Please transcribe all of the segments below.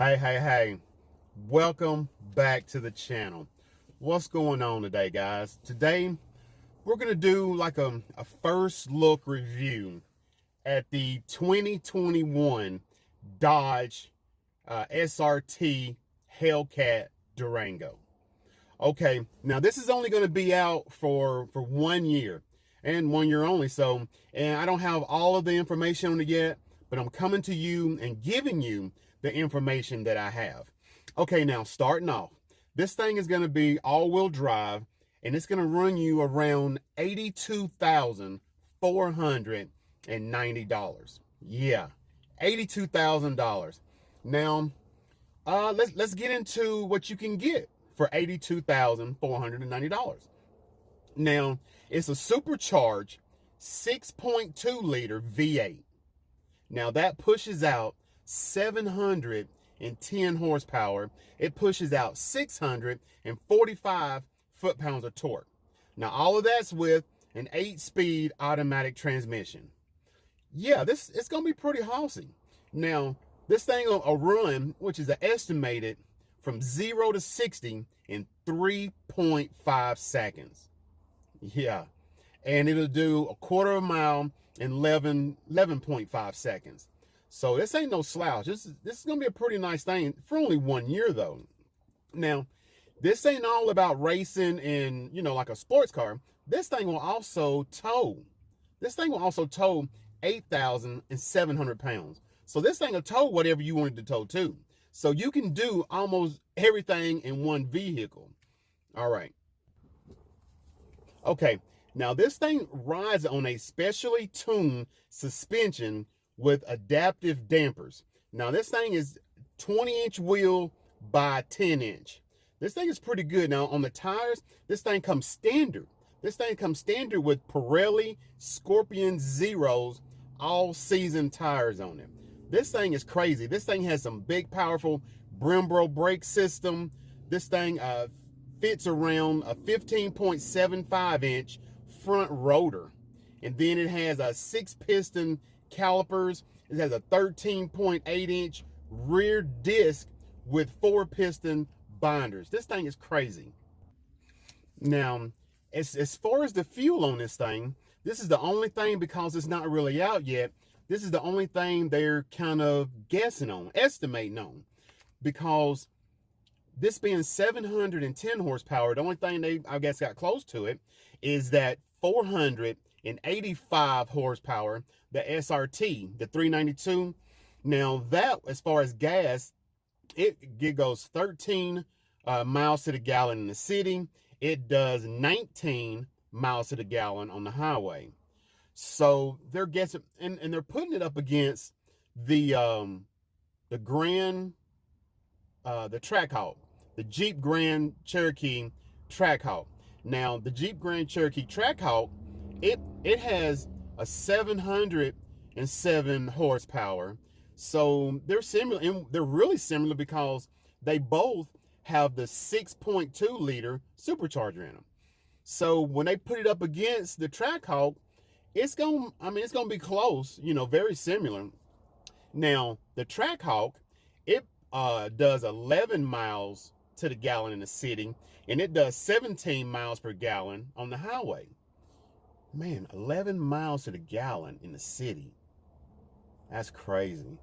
Hey, welcome back to the channel. What's going on today, guys? Today, we're going to do like a first look review at the 2021 Dodge SRT Hellcat Durango. Okay, now this is only going to be out for 1 year and 1 year only. And I don't have all of the information on it yet, but I'm coming to you and giving you the information that I have. Okay, now starting off, this thing is going to be all-wheel drive, and it's going to run you around $82,490. Yeah, $82,000. Now, let's get into what you can get for $82,490. Now, it's a supercharged 6.2 liter V8. Now that pushes out 710 horsepower. It pushes out 645 foot-pounds of torque. Now all of that's with an 8-speed automatic transmission. Yeah, it's gonna be pretty horsey. Now this thing will run, which is estimated from 0 to 60 in 3.5 seconds. Yeah, and it'll do a quarter of a mile in 11.5 seconds. So this ain't no slouch. This is gonna be a pretty nice thing for only 1 year though. Now, this ain't all about racing and, like a sports car. This thing will also tow. This thing will also tow 8,700 pounds. So this thing will tow whatever you wanted to tow too. So you can do almost everything in one vehicle. All right. Okay, now this thing rides on a specially tuned suspension with adaptive dampers. Now this thing is 20-inch wheel by 10-inch. This thing is pretty good. Now on the tires, this thing comes standard. This thing comes standard with Pirelli Scorpion Zeros all-season tires on it. This thing is crazy. This thing has some big, powerful Brembo brake system. This thing fits around a 15.75-inch front rotor. And then it has a 6-piston calipers. It has a 13.8-inch rear disc with 4-piston binders. This thing is crazy. Now, as far as the fuel on this thing, this is the only thing, because it's not really out yet, this is the only thing they're kind of guessing on, estimating on, because this being 710 horsepower, the only thing they, I guess, got close to it is that 485 horsepower, the SRT, the 392. Now that, as far as gas, it goes 13 miles to the gallon in the city. It does 19 miles to the gallon on the highway. So they're guessing, and they're putting it up against the Trackhawk, the Jeep Grand Cherokee Trackhawk. Now the Jeep Grand Cherokee Trackhawk, it has a 707 horsepower. So they're similar, and they're really similar because they both have the 6.2 liter supercharger in them. So when they put it up against the Trackhawk, it's gonna be close, very similar. Now the Trackhawk, it does 11 miles to the gallon in the city, and it does 17 miles per gallon on the highway. Man, 11 miles to the gallon in the city. That's crazy.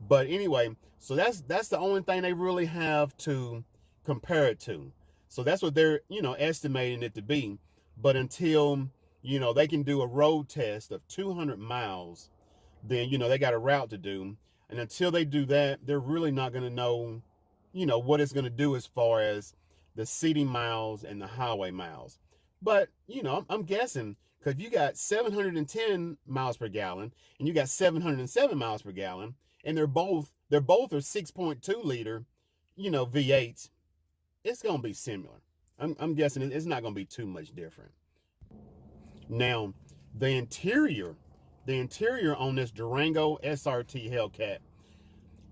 But anyway, so that's the only thing they really have to compare it to. So that's what they're, estimating it to be. But until, they can do a road test of 200 miles, then, they got a route to do. And until they do that, they're really not going to know, what it's going to do as far as the city miles and the highway miles. But, I'm guessing, because you got 710 miles per gallon and you got 707 miles per gallon, and they're both are 6.2 liter, V8s. It's going to be similar. I'm guessing it's not going to be too much different. Now, the interior on this Durango SRT Hellcat,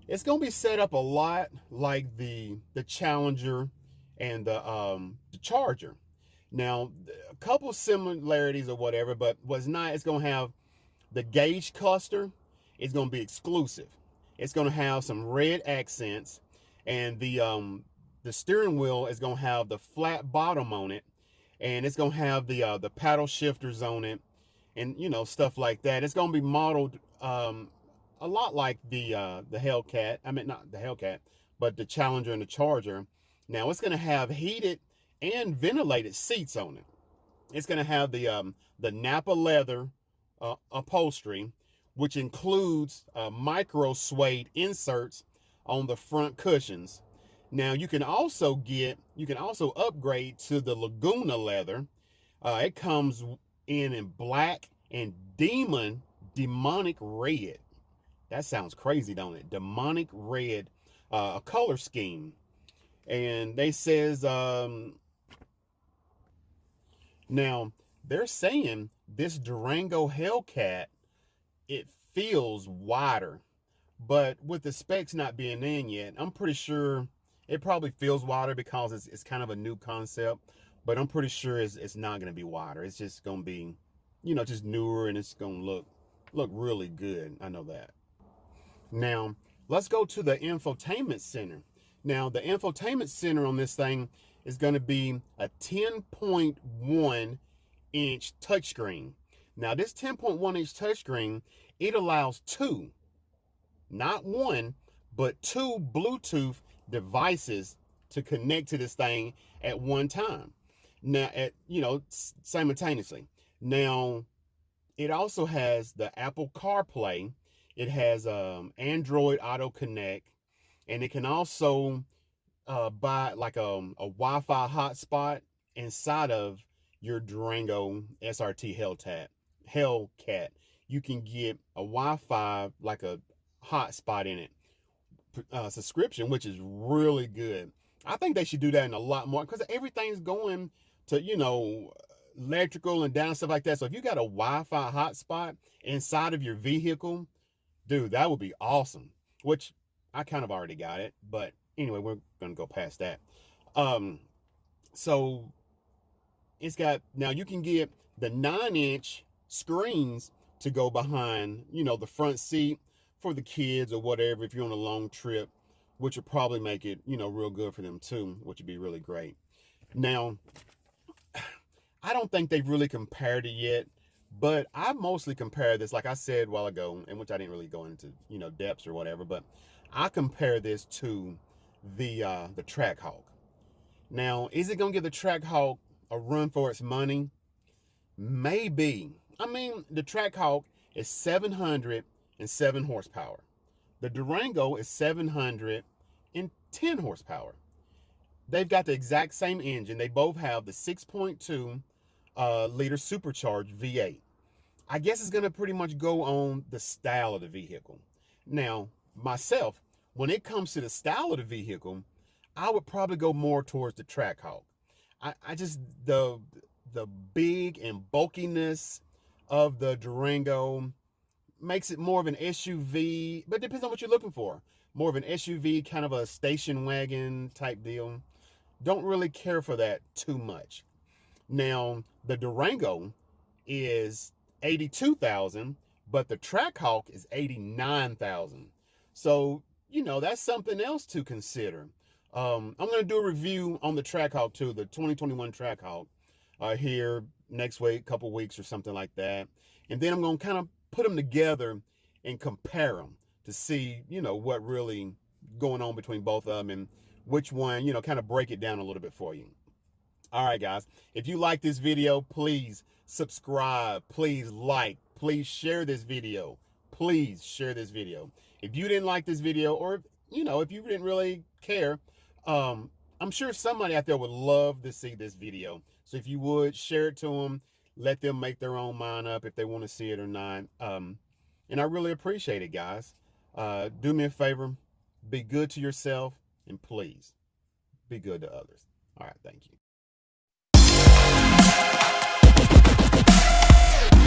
it's going to be set up a lot like the Challenger and the Charger. Now, a couple similarities or whatever, but what's not, it's going to have the gauge cluster. It's going to be exclusive. It's going to have some red accents. And the steering wheel is gonna have the flat bottom on it, and it's gonna have the paddle shifters on it, and stuff like that. It's gonna be modeled a lot like the Hellcat. I mean, not the Hellcat, but the Challenger and the Charger. Now it's gonna have heated and ventilated seats on it. It's gonna have the Napa leather upholstery, which includes micro suede inserts on the front cushions. Now you can also upgrade to the Laguna leather. It comes in black and demonic red. That sounds crazy, don't it? Demonic red, a color scheme. And they says now they're saying this Durango Hellcat, it feels wider, but with the specs not being in yet, I'm pretty sure it probably feels wider because it's kind of a new concept, but I'm pretty sure it's not going to be wider. It's just going to be, just newer, and it's going to look really good. I know that. Now, let's go to the infotainment center. Now, the infotainment center on this thing is going to be a 10.1 inch touchscreen. Now, this 10.1 inch touchscreen, it allows two, not one, but two Bluetooth devices to connect to this thing at one time. Now, simultaneously. Now, it also has the Apple CarPlay. It has Android Auto Connect, and it can also buy like a Wi-Fi hotspot inside of your Durango SRT Hellcat. You can get a Wi-Fi, like a hotspot in it, subscription, which is really good. I think they should do that in a lot more, because everything's going to electrical and down, stuff like that. So if you got a Wi-Fi hotspot inside of your vehicle, dude, that would be awesome. Which I kind of already got it, but anyway, we're gonna go past that. So it's got, now you can get the 9-inch screens to go behind, the front seat for the kids or whatever, if you're on a long trip, which would probably make it, real good for them too, which would be really great. Now, I don't think they've really compared it yet, but I mostly compare this, like I said a while ago, and which I didn't really go into, depths or whatever, but I compare this to the Trackhawk. Now, is it gonna give the Trackhawk a run for its money? Maybe. I mean, the Trackhawk is 707 horsepower. The Durango is 710 horsepower. They've got the exact same engine. They both have the 6.2 liter supercharged V8. I guess it's going to pretty much go on the style of the vehicle. Now, myself, when it comes to the style of the vehicle, I would probably go more towards the Trackhawk. I just, the big and bulkiness of the Durango makes it more of an SUV, but it depends on what you're looking for. More of an SUV, kind of a station wagon type deal. Don't really care for that too much. Now, the Durango is $82,000, but the Trackhawk is $89,000. So, that's something else to consider. I'm going to do a review on the Trackhawk too, the 2021 Trackhawk, here next week, couple weeks or something like that. And then I'm going to kind of put them together and compare them to see, what really going on between both of them, and which one, kind of break it down a little bit for you. All right, guys, if you like this video, please subscribe, please like, please share this video. Please share this video. If you didn't like this video, or, if you didn't really care, I'm sure somebody out there would love to see this video. So if you would, share it to them, let them make their own mind up if they want to see it or not. And I really appreciate it, guys. Do me a favor, be good to yourself, and please be good to others. All right, thank you.